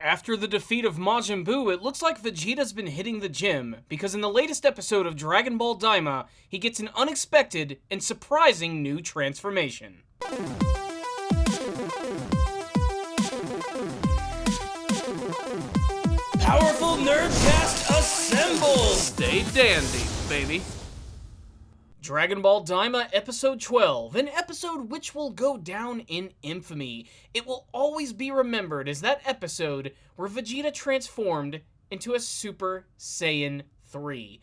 After the defeat of Majin Buu, it looks like Vegeta's been hitting the gym, because in the latest episode of Dragon Ball Daima, he gets an unexpected and surprising new transformation. Powerful Nerdcast assemble! Stay dandy, baby. Dragon Ball Daima Episode 12, an episode which will go down in infamy. It will always be remembered as that episode where Vegeta transformed into a Super Saiyan 3.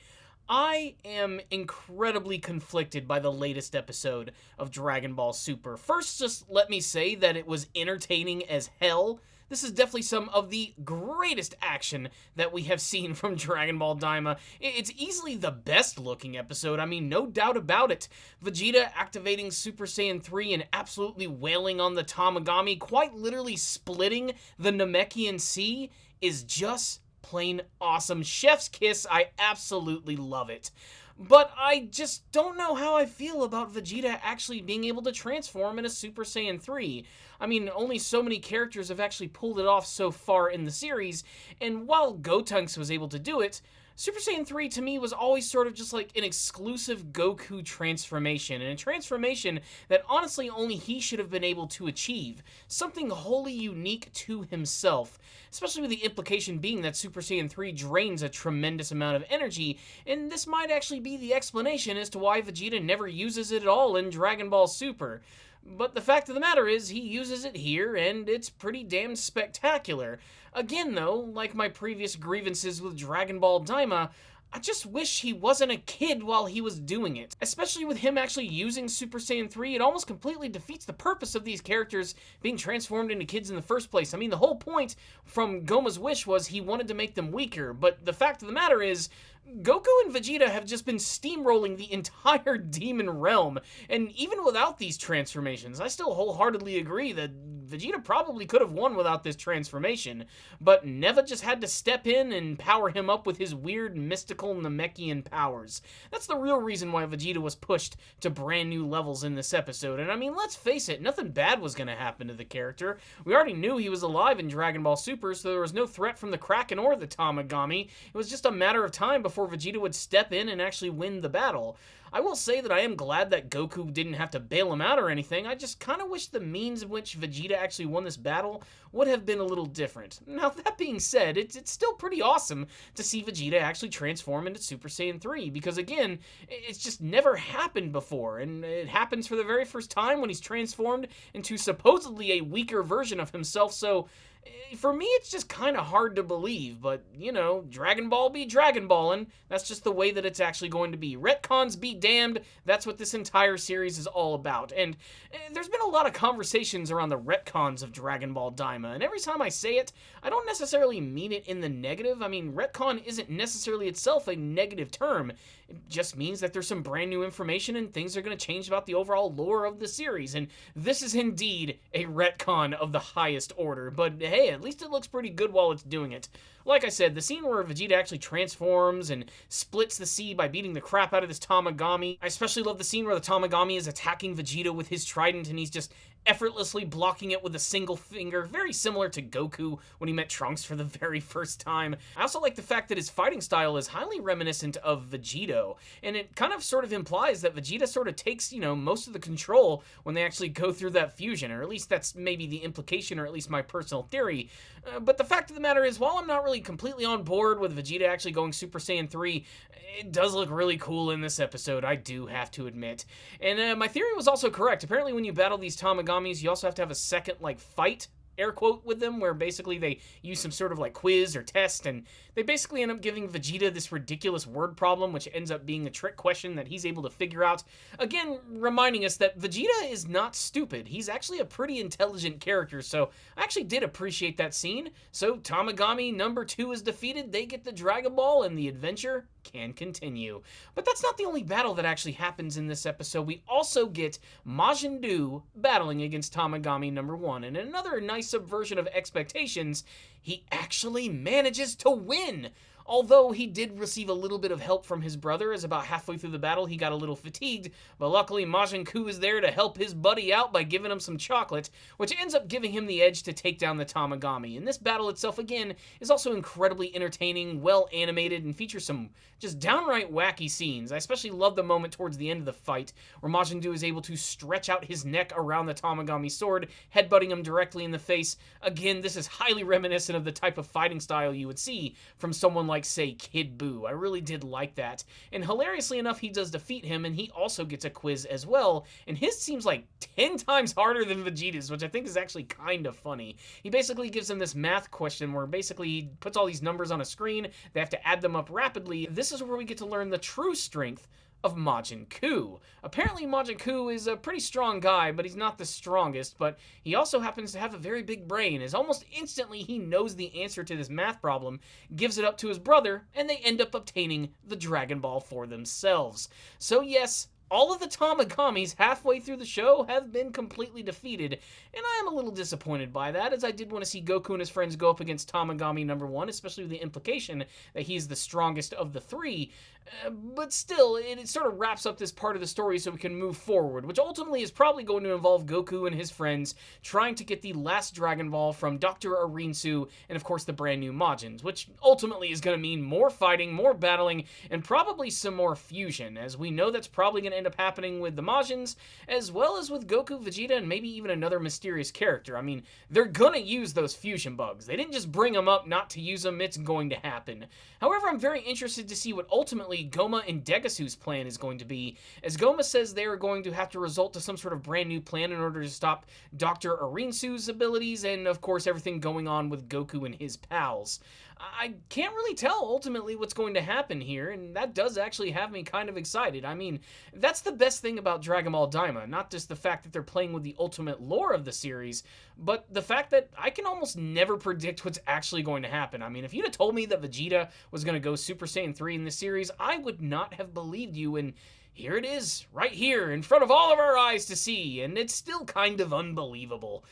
I am incredibly conflicted by the latest episode of Dragon Ball Super. First, just let me say that it was entertaining as hell. This is definitely some of the greatest action that we have seen from Dragon Ball Daima. It's easily the best looking episode, I mean, no doubt about it. Vegeta activating Super Saiyan 3 and absolutely wailing on the Tamagami, quite literally splitting the Namekian Sea, is just plain awesome. Chef's kiss, I absolutely love it. But I just don't know how I feel about Vegeta actually being able to transform into Super Saiyan 3. I mean, only so many characters have actually pulled it off so far in the series, and while Gotenks was able to do it, Super Saiyan 3 to me was always sort of just like an exclusive Goku transformation, and a transformation that honestly only he should have been able to achieve. Something wholly unique to himself, especially with the implication being that Super Saiyan 3 drains a tremendous amount of energy, and this might actually be the explanation as to why Vegeta never uses it at all in Dragon Ball Super. But the fact of the matter is, he uses it here, and it's pretty damn spectacular. Again, though, like my previous grievances with Dragon Ball Daima, I just wish he wasn't a kid while he was doing it. Especially with him actually using Super Saiyan 3, it almost completely defeats the purpose of these characters being transformed into kids in the first place. I mean, the whole point from Goma's wish was he wanted to make them weaker, but the fact of the matter is, Goku and Vegeta have just been steamrolling the entire demon realm, and even without these transformations, I still wholeheartedly agree that Vegeta probably could have won without this transformation, but Neva just had to step in and power him up with his weird mystical Namekian powers. That's the real reason why Vegeta was pushed to brand new levels in this episode, and I mean, let's face it, nothing bad was going to happen to the character. We already knew he was alive in Dragon Ball Super, so there was no threat from the Kraken or the Tamagami. It was just a matter of time before Vegeta would step in and actually win the battle. I will say that I am glad that Goku didn't have to bail him out or anything. I just kind of wish the means in which Vegeta actually won this battle would have been a little different. Now, that being said, it's still pretty awesome to see Vegeta actually transform into Super Saiyan 3, because again, it's just never happened before, and it happens for the very first time when he's transformed into supposedly a weaker version of himself, so for me, it's just kind of hard to believe, but, you know, Dragon Ball be Dragon Ballin'. That's just the way that it's actually going to be. Retcons be damned. That's what this entire series is all about. And there's been a lot of conversations around the retcons of Dragon Ball Daima, and every time I say it, I don't necessarily mean it in the negative. I mean, retcon isn't necessarily itself a negative term. It just means that there's some brand new information and things are going to change about the overall lore of the series, and this is indeed a retcon of the highest order, but hey, at least it looks pretty good while it's doing it. Like I said, the scene where Vegeta actually transforms and splits the sea by beating the crap out of this Tamagami. I especially love the scene where the Tamagami is attacking Vegeta with his trident and he's just effortlessly blocking it with a single finger, very similar to Goku when he met Trunks for the very first time. I also like the fact that his fighting style is highly reminiscent of Vegito, and it kind of sort of implies that Vegeta sort of takes, you know, most of the control when they actually go through that fusion, or at least that's maybe the implication, or at least my personal theory. But the fact of the matter is, while I'm not really completely on board with Vegeta actually going Super Saiyan 3, it does look really cool in this episode, I do have to admit. And my theory was also correct. Apparently when you battle these Tamagamis, you also have to have a second, like, fight, air quote, with them, where basically they use some sort of, like, quiz or test, and they basically end up giving Vegeta this ridiculous word problem, which ends up being a trick question that he's able to figure out. Again, reminding us that Vegeta is not stupid. He's actually a pretty intelligent character, so I actually did appreciate that scene. So Tamagami number 2 is defeated, they get the Dragon Ball, and the adventure can continue. But that's not the only battle that actually happens in this episode. We also get Majin Buu battling against Tamagami number 1, and in another nice subversion of expectations, he actually manages to win. Although he did receive a little bit of help from his brother, as about halfway through the battle he got a little fatigued, but luckily Majin Ku is there to help his buddy out by giving him some chocolate, which ends up giving him the edge to take down the Tamagami. And this battle itself, again, is also incredibly entertaining, well animated, and features some just downright wacky scenes. I especially love the moment towards the end of the fight where Majin Du is able to stretch out his neck around the Tamagami sword, headbutting him directly in the face. Again, this is highly reminiscent of the type of fighting style you would see from someone like, say, Kid Buu. I really did like that. And hilariously enough, he does defeat him, and he also gets a quiz as well, and his seems like 10 times harder than Vegeta's, which I think is actually kind of funny. He basically gives them this math question where basically he puts all these numbers on a screen, they have to add them up rapidly. This is where we get to learn the true strength of Majin Ku. Apparently Majin Ku is a pretty strong guy, but he's not the strongest, but he also happens to have a very big brain, as almost instantly he knows the answer to this math problem, gives it up to his brother, and they end up obtaining the Dragon Ball for themselves. So yes, all of the Tamagamis halfway through the show have been completely defeated, and I am a little disappointed by that, as I did want to see Goku and his friends go up against Tamagami number 1, especially with the implication that he's the strongest of the 3. But still, it sort of wraps up this part of the story so we can move forward, which ultimately is probably going to involve Goku and his friends trying to get the last Dragon Ball from Dr. Arinsu and, of course, the brand new Majins, which ultimately is going to mean more fighting, more battling, and probably some more fusion, as we know that's probably going to end up happening with the Majins, as well as with Goku, Vegeta, and maybe even another mysterious character. I mean, they're going to use those fusion bugs. They didn't just bring them up not to use them, it's going to happen. However, I'm very interested to see what ultimately Goma and Degasu's plan is going to be, as Goma says they are going to have to resort to some sort of brand new plan in order to stop Dr. Arinsu's abilities, and of course everything going on with Goku and his pals. I can't really tell ultimately what's going to happen here, and that does actually have me kind of excited. I mean, that's the best thing about Dragon Ball Daima, not just the fact that they're playing with the ultimate lore of the series, but the fact that I can almost never predict what's actually going to happen. I mean, if you'd have told me that Vegeta was going to go Super Saiyan 3 in this series, I would not have believed you, and here it is, right here, in front of all of our eyes to see, and it's still kind of unbelievable.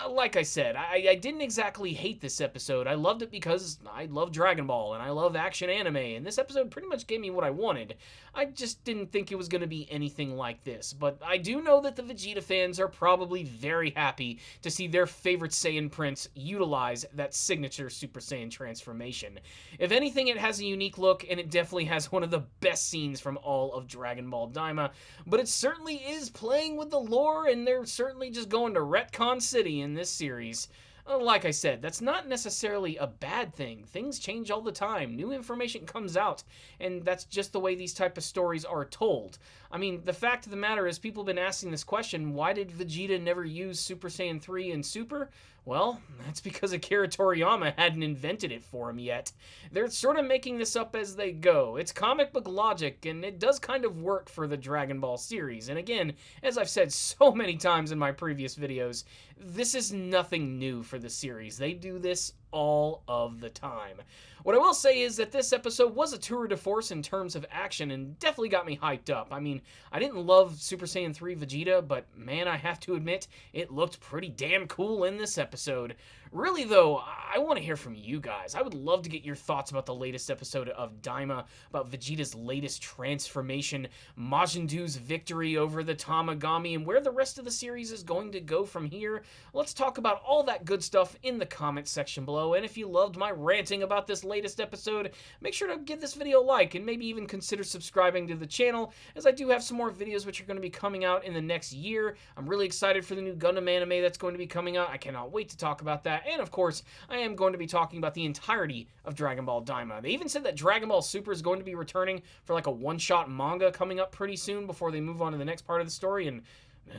Like I said, I didn't exactly hate this episode. I loved it because I love Dragon Ball, and I love action anime, and this episode pretty much gave me what I wanted. I just didn't think it was going to be anything like this, but I do know that the Vegeta fans are probably very happy to see their favorite Saiyan Prince utilize that signature Super Saiyan transformation. If anything, it has a unique look, and it definitely has one of the best scenes from all of Dragon Ball Daima, but it certainly is playing with the lore, and they're certainly just going to retcon city in this series. Like I said, that's not necessarily a bad thing. Things change all the time. New information comes out, and that's just the way these type of stories are told. I mean, the fact of the matter is people have been asking this question, why did Vegeta never use Super Saiyan 3 in Super? Well, that's because Akira Toriyama hadn't invented it for him yet. They're sort of making this up as they go. It's comic book logic, and it does kind of work for the Dragon Ball series. And again, as I've said so many times in my previous videos, this is nothing new for the series. They do this all of the time. What I will say is that this episode was a tour de force in terms of action and definitely got me hyped up. I mean, I didn't love Super Saiyan 3 Vegeta, but man, I have to admit, it looked pretty damn cool in this episode. Really though, I want to hear from you guys. I would love to get your thoughts about the latest episode of Daima, about Vegeta's latest transformation, Majin Du's victory over the Tamagami, and where the rest of the series is going to go from here. Let's talk about all that good stuff in the comments section below, and if you loved my ranting about this latest episode, make sure to give this video a like, and maybe even consider subscribing to the channel, as I do have some more videos which are going to be coming out in the next year. I'm really excited for the new Gundam anime that's going to be coming out. I cannot wait to talk about that. And of course, I am going to be talking about the entirety of Dragon Ball Daima. They even said that Dragon Ball Super is going to be returning for like a one-shot manga coming up pretty soon before they move on to the next part of the story, and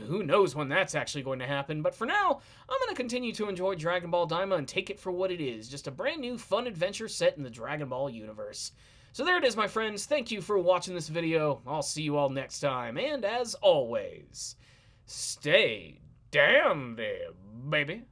who knows when that's actually going to happen. But for now, I'm going to continue to enjoy Dragon Ball Daima and take it for what it is, just a brand new fun adventure set in the Dragon Ball universe. So there it is, my friends. Thank you for watching this video. I'll see you all next time, and as always, stay damn there, baby.